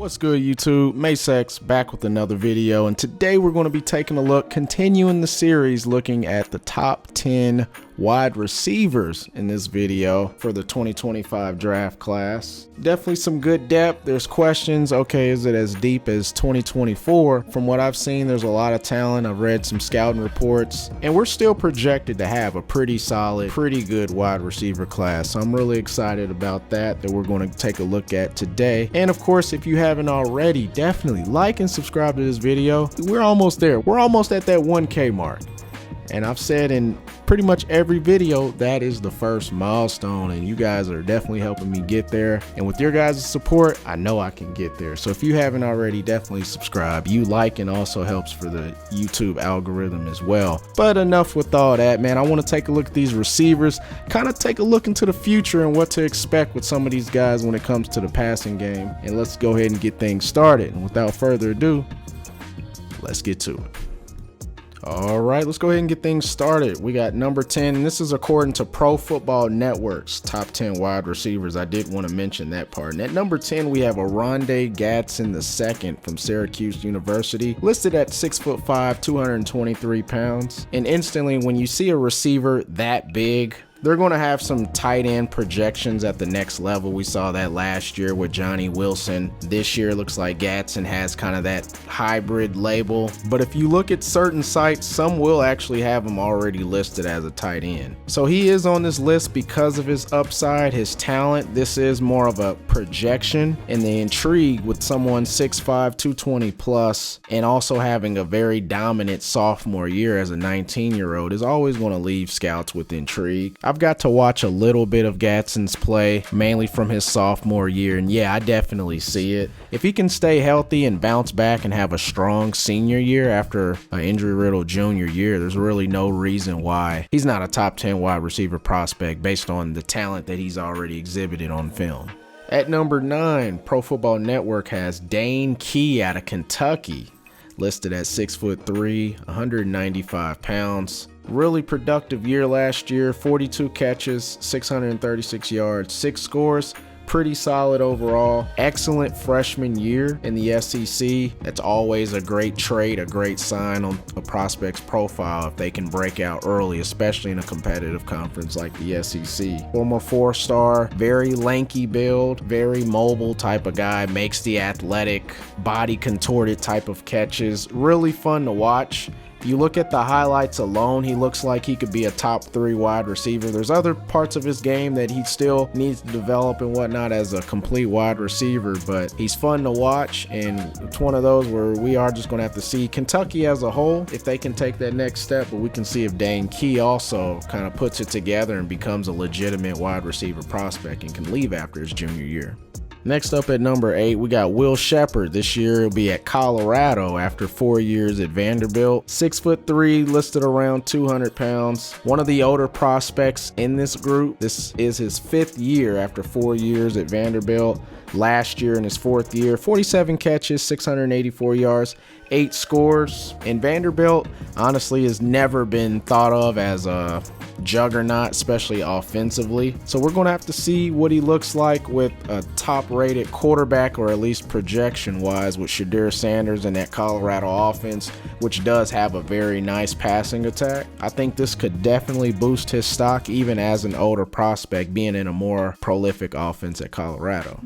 What's good, YouTube? Masex back with another video, and today we're going to be taking a look, continuing the series, looking at the top 10 wide receivers in this video for the 2025 draft class. Definitely some good depth. There's questions. Okay, is it as deep as 2024? From what I've seen, there's a lot of talent. I've read some scouting reports, and we're still projected to have a pretty solid, pretty good wide receiver class. So I'm really excited about that we're going to take a look at today. And of course, if you haven't already, definitely like and subscribe to this video. We're almost there. We're almost at that 1K mark. And I've said in pretty much every video that is the first milestone, and you guys are definitely helping me get there. And with your guys' support, I know I can get there. So if you haven't already, definitely subscribe. You liking also helps for the YouTube algorithm as well. But enough with all that, man. I want to take a look at these receivers, kind of take a look into the future and what to expect with some of these guys when it comes to the passing game. And let's go ahead and get things started. And without further ado, let's get to it. All right, let's go ahead and get things started. We got number 10, and this is according to Pro Football Network's top 10 wide receivers. I did want to mention that part. And at number 10, we have a Ronde Gadson II from Syracuse University, listed at 6'5", 223 pounds. And instantly, when you see a receiver that big, they're going to have some tight end projections at the next level. We saw that last year with Johnny Wilson. This year looks like Gadson has kind of that hybrid label. But if you look at certain sites, some will actually have him already listed as a tight end. So he is on this list because of his upside, his talent. This is more of a projection, and the intrigue with someone 6'5", 220 plus, and also having a very dominant sophomore year as a 19-year-old is always going to leave scouts with intrigue. I've got to watch a little bit of Gadson's play, mainly from his sophomore year, and yeah, I definitely see it. If he can stay healthy and bounce back and have a strong senior year after an injury-riddled junior year, there's really no reason why he's not a top 10 wide receiver prospect based on the talent that he's already exhibited on film. At number 9, Pro Football Network has Dane Key out of Kentucky, listed at 6'3", 195 pounds. Really productive year last year, 42 catches, 636 yards, 6 scores. Pretty solid overall. Excellent freshman year in the SEC. That's always a great trait, a great sign on a prospect's profile if they can break out early, especially in a competitive conference like the SEC. Former 4-star, very lanky build, very mobile type of guy, makes the athletic, body contorted type of catches. Really fun to watch. You look at the highlights alone, he looks like he could be a top 3 wide receiver. There's other parts of his game that he still needs to develop and whatnot as a complete wide receiver, but he's fun to watch, and it's one of those where we are just going to have to see Kentucky as a whole if they can take that next step, but we can see if Dane Key also kind of puts it together and becomes a legitimate wide receiver prospect and can leave after his junior year. Next up at number 8, we got Will Shepard. This year he'll be at Colorado after 4 years at Vanderbilt. 6'3", listed around 200 pounds. One of the older prospects in this group. This is his 5th year after 4 years at Vanderbilt. Last year in his 4th year, 47 catches, 684 yards, 8 scores. And Vanderbilt honestly has never been thought of as a juggernaut, especially offensively. So we're going to have to see what he looks like with a top-rated quarterback, or at least projection-wise, with Shedeur Sanders and that Colorado offense, which does have a very nice passing attack. I think this could definitely boost his stock even as an older prospect, being in a more prolific offense at Colorado.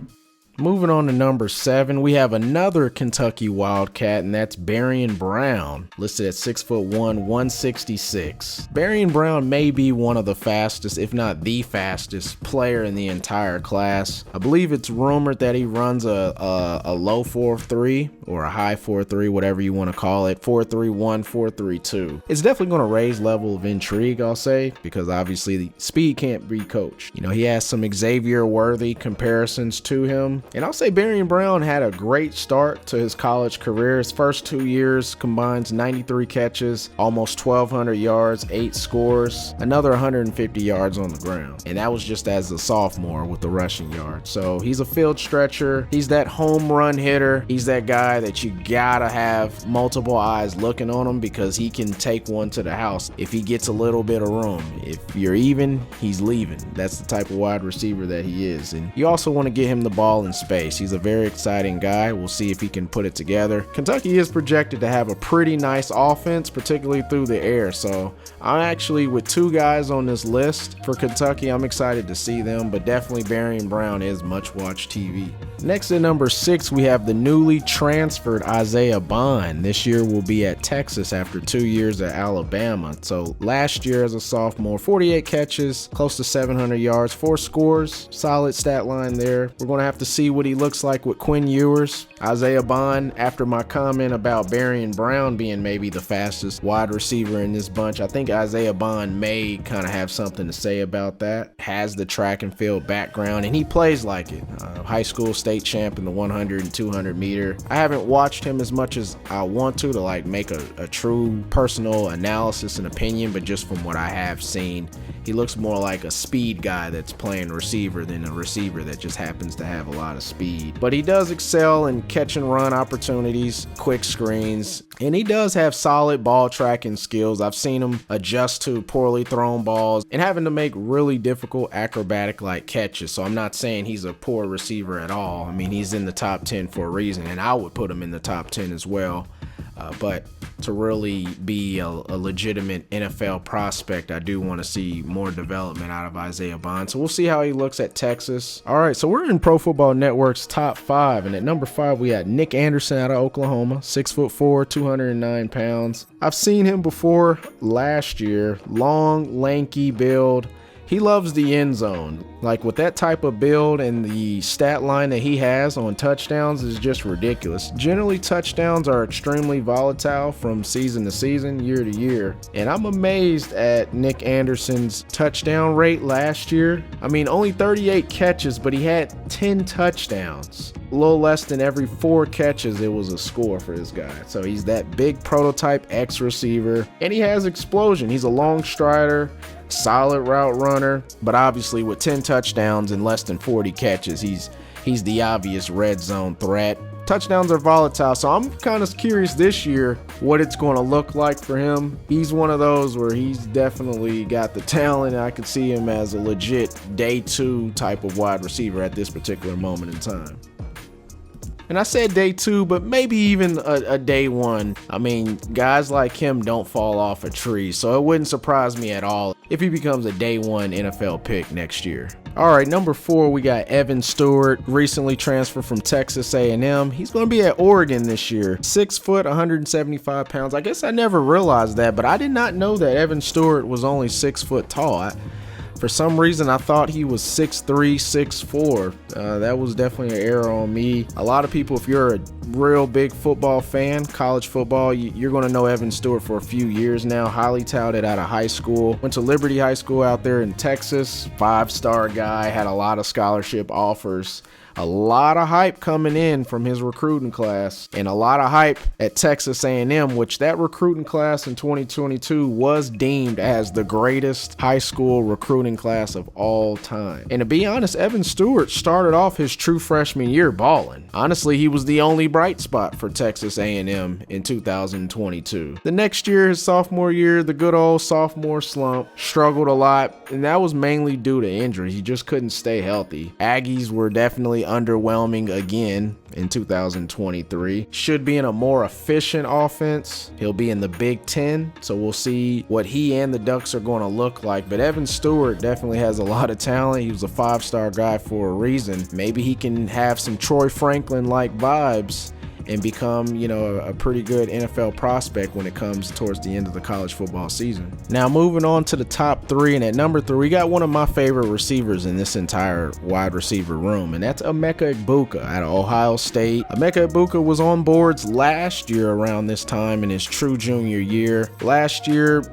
Moving on to number 7, we have another Kentucky Wildcat, and that's Baran Brown, listed at 6'1", 166. Baran Brown may be one of the fastest, if not the fastest, player in the entire class. I believe it's rumored that he runs a low 4.3 or a high 4.3, whatever you want to call it, 4.31, 4.32. It's definitely going to raise level of intrigue, I'll say, because obviously the speed can't be coached. You know, he has some Xavier-worthy comparisons to him. And I'll say Baran Brown had a great start to his college career. His first 2 years combines 93 catches, almost 1,200 yards, 8 scores, another 150 yards on the ground. And that was just as a sophomore with the rushing yards. So he's a field stretcher. He's that home run hitter. He's that guy that you gotta have multiple eyes looking on him, because he can take one to the house if he gets a little bit of room. If you're even, he's leaving. That's the type of wide receiver that he is. And you also want to get him the ball in space. He's a very exciting guy. We'll see if he can put it together. Kentucky is projected to have a pretty nice offense, particularly through the air. So I'm actually with two guys on this list for Kentucky. I'm excited to see them, but definitely Baran Brown is much watched TV. Next at number 6, we have the newly transferred Isaiah Bond. This year will be at Texas after 2 years at Alabama. So last year as a sophomore, 48 catches, close to 700 yards, 4 scores, solid stat line there. We're going to have to see what he looks like with Quinn Ewers. Isaiah Bond, after my comment about Baran Brown being maybe the fastest wide receiver in this bunch, I think Isaiah Bond may kind of have something to say about that. Has the track and field background, and he plays like it. High school state champ in the 100 and 200 meter. I haven't watched him as much as I want to like make a true personal analysis and opinion, but just from what I have seen, he looks more like a speed guy that's playing receiver than a receiver that just happens to have a lot of speed. But he does excel in catch and run opportunities, quick screens, and he does have solid ball tracking skills. I've seen him adjust to poorly thrown balls and having to make really difficult acrobatic like catches. So I'm not saying he's a poor receiver at all. I mean, he's in the top 10 for a reason, and I would put him in the top 10 as well. But to really be a legitimate NFL prospect, I do want to see more development out of Isaiah Bond. So we'll see how he looks at Texas. All right, so we're in Pro Football Network's top 5. And at number 5, we got Nick Anderson out of Oklahoma, 6'4", 209 pounds. I've seen him before last year. Long, lanky build. He loves the end zone. Like with that type of build and the stat line that he has on touchdowns is just ridiculous. Generally, touchdowns are extremely volatile from season to season, year to year. And I'm amazed at Nick Anderson's touchdown rate last year. I mean, only 38 catches, but he had 10 touchdowns. A little less than every 4 catches, it was a score for this guy. So he's that big prototype X receiver, and he has explosion. He's a long strider, solid route runner, but obviously with 10 touchdowns and less than 40 catches, he's the obvious red zone threat. Touchdowns are volatile, so I'm kind of curious this year what it's going to look like for him. He's one of those where he's definitely got the talent. I could see him as a legit day 2 type of wide receiver at this particular moment in time. And I said day 2, but maybe even a day 1. I mean, guys like him don't fall off a tree, so it wouldn't surprise me at all if he becomes a day 1 NFL pick next year. All right, number 4, we got Evan Stewart, recently transferred from Texas A&M. He's going to be at Oregon this year. 6 foot, 175 pounds. I guess I never realized that, but I did not know that Evan Stewart was only 6 foot tall. For some reason, I thought he was 6'3", 6'4". That was definitely an error on me. A lot of people, if you're a real big football fan, college football, you're going to know Evan Stewart for a few years now. Highly touted out of high school. Went to Liberty High School out there in Texas. 5-star guy, had a lot of scholarship offers. A lot of hype coming in from his recruiting class, and a lot of hype at Texas A&M, which that recruiting class in 2022 was deemed as the greatest high school recruiting class of all time. And to be honest, Evan Stewart started off his true freshman year balling. Honestly, he was the only bright spot for Texas A&M in 2022. The next year, his sophomore year, the good old sophomore slump, struggled a lot, and that was mainly due to injury. He just couldn't stay healthy. Aggies were definitely underwhelming again in 2023. Should be in a more efficient offense. He'll be in the Big Ten, so we'll see what he and the Ducks are going to look like. But Evan Stewart definitely has a lot of talent. He was a 5-star guy for a reason. Maybe he can have some Troy Franklin-like vibes and become, a pretty good NFL prospect when it comes towards the end of the college football season. Now moving on to the top 3, and at number 3, we got one of my favorite receivers in this entire wide receiver room, and that's Emeka Iuka out of Ohio State. Emeka Iuka was on boards last year around this time in his true junior year. Last year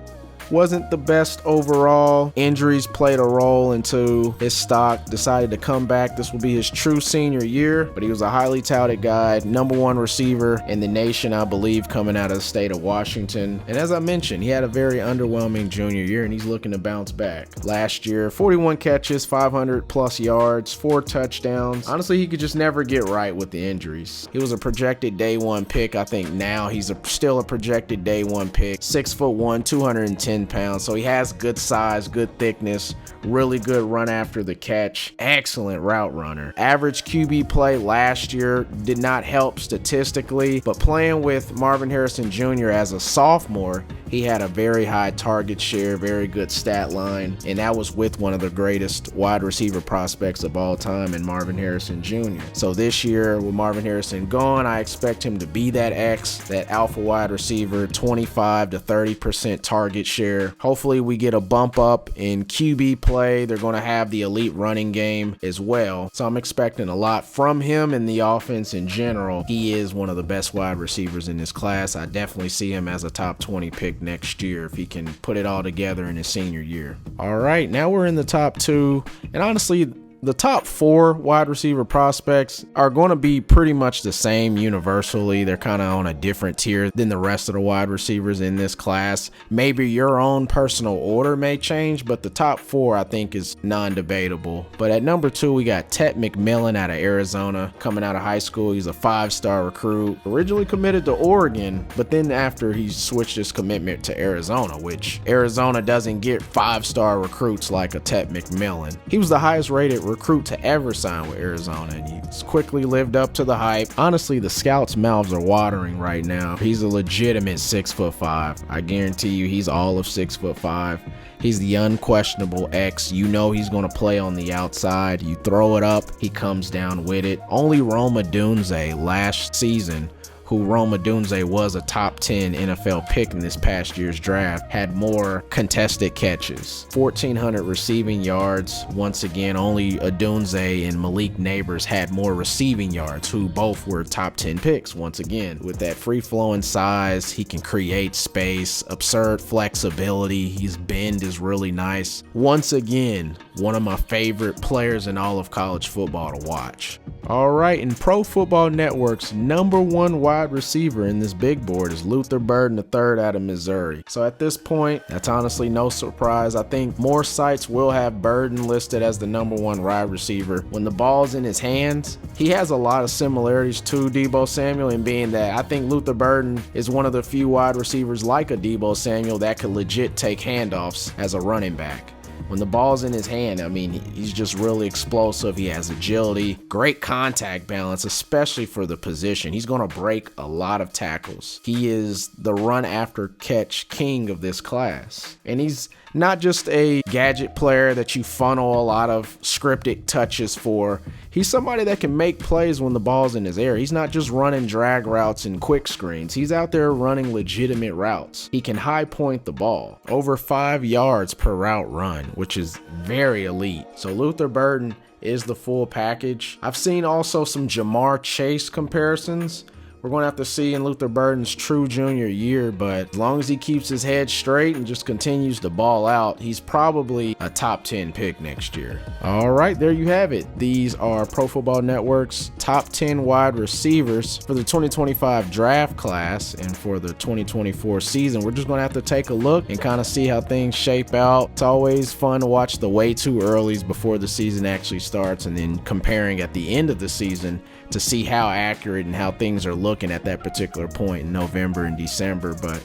wasn't the best overall. Injuries played a role into his stock. Decided to come back. This will be his true senior year, but he was a highly touted guy, number 1 receiver in the nation, I believe, coming out of the state of Washington. And as I mentioned, he had a very underwhelming junior year, and he's looking to bounce back. Last year, 41 catches, 500 plus yards, 4 touchdowns. Honestly, he could just never get right with the injuries. He was a projected day 1 pick. I think now he's still a projected day 1 pick. 6'1", 210 210 pounds, so he has good size, good thickness, really good run after the catch, excellent route runner. Average QB play last year did not help statistically, but playing with Marvin Harrison Jr. as a sophomore, he had a very high target share, very good stat line, and that was with one of the greatest wide receiver prospects of all time in Marvin Harrison Jr. So this year, with Marvin Harrison gone, I expect him to be that X, that alpha wide receiver, 25 to 30% target share. Hopefully we get a bump up in QB play. They're going to have the elite running game as well. So I'm expecting a lot from him in the offense in general. He is one of the best wide receivers in this class. I definitely see him as a top 20 pick next year if he can put it all together in his senior year. All right, now we're in the top 2, and honestly, the top 4 wide receiver prospects are going to be pretty much the same universally. They're kind of on a different tier than the rest of the wide receivers in this class. Maybe your own personal order may change, but the top 4 I think is non-debatable. But at number 2, we got McMillan out of Arizona, coming out of high school. He's a 5-star recruit, originally committed to Oregon, but then after he switched his commitment to Arizona, which Arizona doesn't get 5-star recruits like a McMillan. He was the highest rated recruit to ever sign with Arizona, and he's quickly lived up to the hype. Honestly, the scouts' mouths are watering right now. He's a legitimate 6'5". I guarantee you he's all of 6'5". He's the unquestionable X. You know he's going to play on the outside. You throw it up, he comes down with it. Only Rome Odunze last season, who Rome Odunze was a top 10 NFL pick in this past year's draft, had more contested catches. 1,400 receiving yards. Once again, only Odunze and Malik Neighbors had more receiving yards, who both were top 10 picks. Once again, with that free-flowing size, he can create space, absurd flexibility. His bend is really nice. Once again, one of my favorite players in all of college football to watch. All right, and Pro Football Network's #1 wide receiver in this big board is Luther Burton III out of Missouri. So at this point, that's honestly no surprise. I think more sites will have Burton listed as the #1 wide receiver. When the ball's in his hands, he has a lot of similarities to Deebo Samuel, in being that I think Luther Burton is one of the few wide receivers like a Deebo Samuel that could legit take handoffs as a running back. When the ball's in his hand, I mean, he's just really explosive. He has agility, great contact balance, especially for the position. He's going to break a lot of tackles. He is the run after catch king of this class. And he's not just a gadget player that you funnel a lot of scripted touches for. He's somebody that can make plays when the ball's in his air. He's not just running drag routes and quick screens. He's out there running legitimate routes. He can high point the ball, over 5 yards per route run, which is very elite. So Luther Burton is the full package. I've seen also some Jamar Chase comparisons. We're going to have to see in Luther Burton's true junior year, but as long as he keeps his head straight and just continues to ball out, he's probably a top 10 pick next year. All right, there you have it. These are Pro Football Network's top 10 wide receivers for the 2025 draft class, and for the 2024 season, we're just going to have to take a look and kind of see how things shape out. It's always fun to watch the way too earlys before the season actually starts, and then comparing at the end of the season to see how accurate and how things are looking at that particular point in November and December. But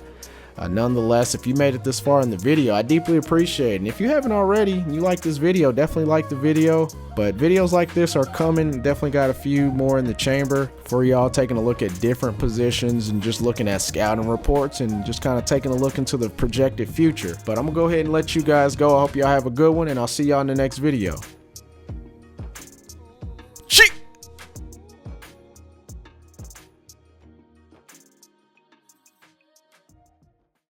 nonetheless, if you made it this far in the video, I deeply appreciate it. And if you haven't already and you like this video, definitely like the video. But videos like this are coming. Definitely got a few more in the chamber for y'all, taking a look at different positions and just looking at scouting reports and just kind of taking a look into the projected future. But I'm gonna go ahead and let you guys go. I hope y'all have a good one, and I'll see y'all in the next video.